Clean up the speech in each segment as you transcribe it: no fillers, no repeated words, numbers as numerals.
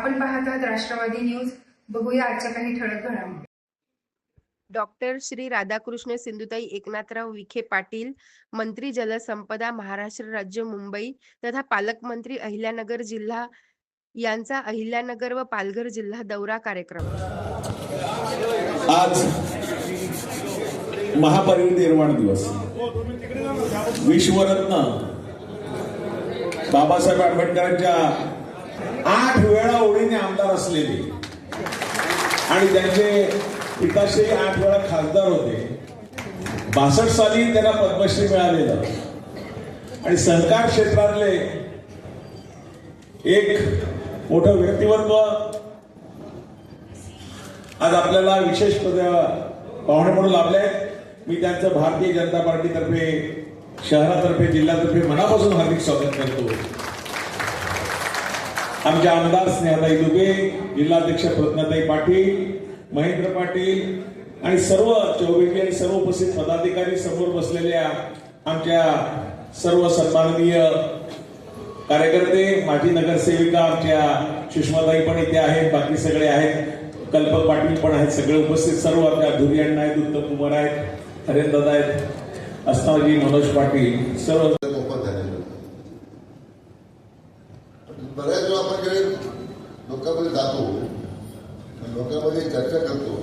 आपण पाहत आहात राष्ट्रवादी न्यूज. बघूया आजच्या काही ठळक घडामोडी. डॉक्टर श्री राधाकृष्ण सिंधुताई एकनाथराव विखे पाटील, मंत्री जलसंपदा, महाराष्ट्र राज्य, मुंबई तथा पालकमंत्री अहिल्यानगर जिल्हा यांचा अहिल्यानगर व पालघर जिल्हा दौरा कार्यक्रम. आज महापरिनिर्वाण दिवस. विश्वरत्न बाबासाहेब आंबेडकरांच्या 8 वेळा ओळीने आमदार असलेले आणि त्यांचे पिताश्री 8 वेळा खासदार होते. 62 साली त्यांना पद्मश्री मिळालेलं आणि सहकार क्षेत्रातले एक मोठं व्यक्तिमत्व आज आपल्याला विशेष पाहुणे म्हणून लाभले आहेत. मी त्यांचं भारतीय जनता पार्टीतर्फे, शहरातर्फे, जिल्ह्यातर्फे मनापासून हार्दिक स्वागत करतो. आमच्या आमदार स्नेहाताई दुबे, जिल्हाध्यक्ष प्रज्ञाताई पाटील, महेंद्र पाटील आणि सर्व चौबेटी आणि सर्व उपस्थित पदाधिकारी, समोर बसलेल्या आमच्या सर्व सन्माननीय कार्यकर्ते, माजी नगरसेविका आमच्या सुषमाताई पण इथे आहेत, बाकी सगळे आहेत, कल्पक पाटील पण आहेत, सगळे उपस्थित सर्व आपल्या धुरी अण्णा आहेत, उत्तम कुमार आहेत, हरेंद्रदा आहेत, अस्ताजी, मनोज पाटील, सर्व मोफत झालेलं. बऱ्याच वेळा आपण जेव्हा लोकांमध्ये जातो, लोकांमध्ये चर्चा करतो,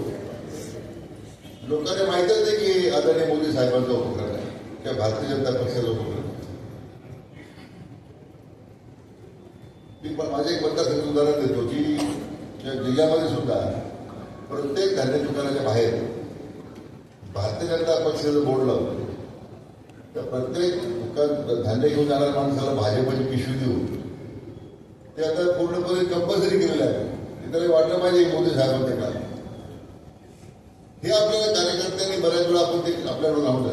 लोकांना माहितच आहे की आदरणीय मोदी साहेबांचा उपक्रम आहे किंवा भारतीय जनता पक्षाचा उपक्रम. मी माझे एक मतदारसंघ उदाहरण देतो की जिल्ह्यामध्ये सुद्धा प्रत्येक धान्य दुकानाच्या बाहेर भारतीय जनता पक्षाचं बोर्ड लावतो. तर प्रत्येक दुकान धान्य घेऊन जाणाऱ्या माणसाला भाजपची पिशवी देऊन ते आता पूर्णपणे कंपल्सरी केलेलं आहे. त्याला वाटलं पाहिजे मोदी साहेबांचं काम. हे आपल्याला कार्यकर्त्यांनी बऱ्याच वेळा आपण ते आपल्याकडून लावलं.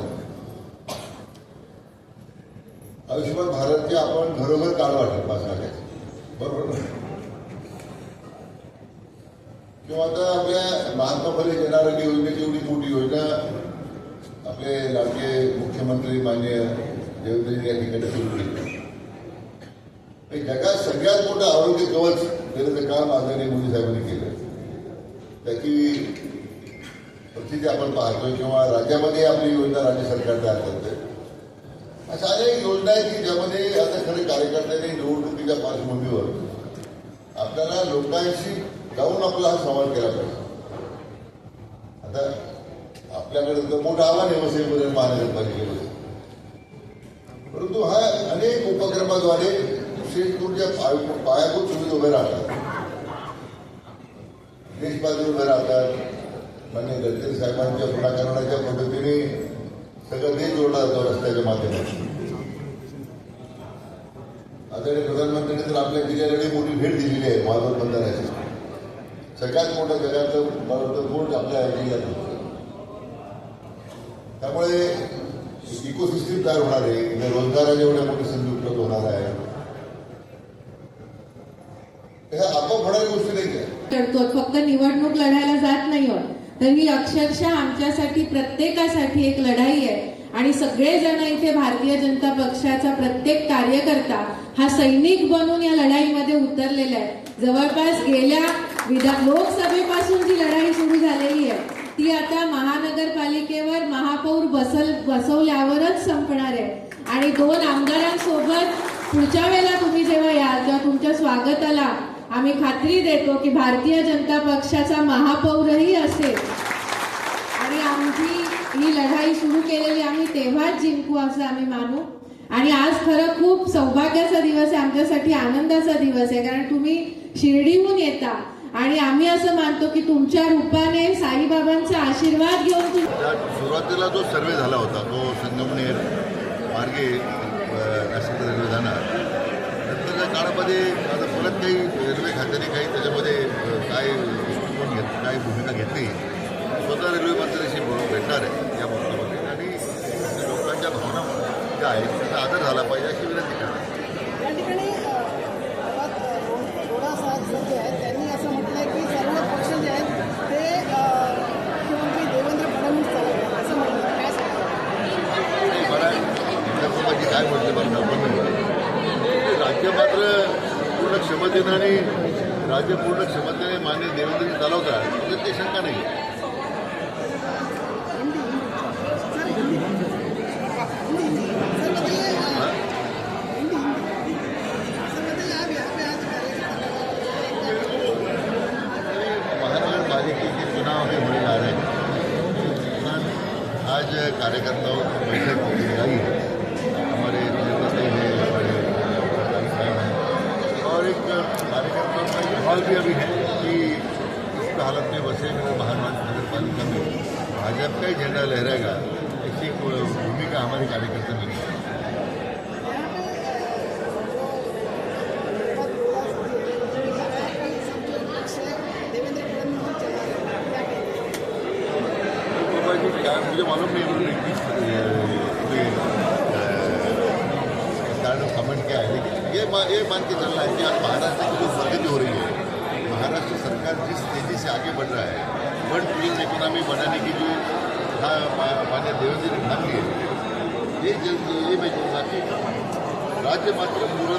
आयुष्यमान भारतचे आपण घरोघर काढ वाटत 5 लाखाचे, बरोबर. किंवा आता आपल्या महात्मा फुले जन आरोग्य योजनेची एवढी मोठी योजना आपले लाडके मुख्यमंत्री माननीय देवेंद्रजी या ठिकाणी सुरू केली. जगात सगळ्यात मोठं आरोग्य कवच देण्याचं काम आदरणीय मोदी साहेबांनी केलं. त्याची परिस्थिती आपण पाहतोय किंवा राज्यामध्ये आपली योजना राज्य सरकार तयार करतंय. अशा अनेक योजना आहेत की ज्यामध्ये आता खरे कार्यकर्त्यांनी निवडणुकीच्या पार्श्वभूमीवर आपल्याला लोकांशी जाऊन आपला हा संवाद केला पाहिजे. आता आपल्याकडे तर मोठं आव्हान आहे वसईमध्ये महानगरपालिकेमध्ये, परंतु हा अनेक उपक्रमाद्वारे विशेष करून ज्या पायाभूत सुविधा उभ्या राहतात, देशबाजू उभे राहतात. माननीय गडकरी साहेबांच्या पुढाकाराच्या पद्धतीने सगळं देश जोडला जातो रस्त्याच्या माध्यमातून. आदरणीय प्रधानमंत्र्यांनी तर आपल्या जिल्ह्याकडे मोठी भेट दिलेली आहे. महाबळ बंदराची सगळ्यात मोठं जगाचं बोर्ड आपल्या जिल्ह्यात. त्यामुळे इकोसिस्टीम तयार होणार आहे, रोजगाराच्या एवढ्या मोठी संधी उपलब्ध होणार आहे. ह्या आपोआप होणाऱ्या गोष्टी नाही आहे. फक्त निवडणूक लढायला जात नाही आहोत, तर ही अक्षरशः आमच्यासाठी प्रत्येकासाठी एक लढाई आहे. आणि सगळेजण इथे भारतीय जनता पक्षाचा प्रत्येक कार्यकर्ता हा सैनिक बनून या लढाईमध्ये उतरलेला आहे. जवळपास गेल्या लोकसभेपासून जी लढाई सुरू झालेली आहे ती आता महानगरपालिकेवर महापौर बसवल्यावरच संपणार आहे. आणि 2 आमदारांसोबत पुढच्या वेळेला तुम्ही जेव्हा याल तेव्हा तुमच्या स्वागताला आम्ही खात्री देतो की भारतीय जनता पक्षाचा महापौरही असेल आणि आमची ही लढाई सुरू केलेली आम्ही तेव्हाच जिंकू असं आम्ही मानू. आणि आज खरं खूप सौभाग्याचा दिवस आहे, आमच्यासाठी आनंदाचा दिवस आहे, कारण तुम्ही शिर्डीहून येता आणि आम्ही असं मानतो की तुमच्या रूपाने साईबाबांचा आशीर्वाद घेऊन सुरुवातीला जो सर्वे झाला होता तो संगमनेर मार्गे राष्ट्रीय रेल्वे जाणार. नंतरच्या काळामध्ये आता परत काही रेल्वे खात्याने काही त्याच्यामध्ये काय दृष्टिकोन काय भूमिका घेतली. स्वतः रेल्वे मंत्र्यांशी भेटणार आहे या बाबतीमध्ये आणि लोकांच्या भावना ज्या आहेत त्याचा आदर झाला पाहिजे अशी विनंती करणार. या ठिकाणी थोडा साथ जे आहे त्यांनी असं म्हटलं आहे की सर्व पक्ष जे आहेत ते मुख्यमंत्री देवेंद्र फडणवीस चालवतात असं म्हटलं. काय सांगतात मला काय म्हटलं मला राज्य मात्र पूर्ण क्षमतेनं आणि राज्य पूर्ण क्षमतेने मान्य देवेंद्रजी चालवतात त्याच्यात काही शंका नाही. महानगर पालिका के चुनाव अभी होने जा रहे हैं. आज कार्यकर्ताओं की बैठक आई है. हमारे नेता हैं, हमारे प्रधान साहब हैं और एक कार्यकर्ताओं का ये हाल भी अभी है कि इस हालत में बसे महानगर पालिका में भाजपा का ही झंडा लहराएगा ऐसी भूमिका हमारे कार्यकर्ता में नहीं है. क्या मुझे मालूम नहीं उन्होंने किस कमेंट किया है, लेकिन ये मान के चलना है कि आज महाराष्ट्र की जो प्रगति हो रही है, महाराष्ट्र सरकार जिस तेजी से आगे बढ़ रहा है, वर्ल्ड क्लीन इकोनॉमी बनाने की जो माननीय देवेंद्र ने ठान ली है, ये मैं कहूँगा कि राज्य मात्र पूर्ण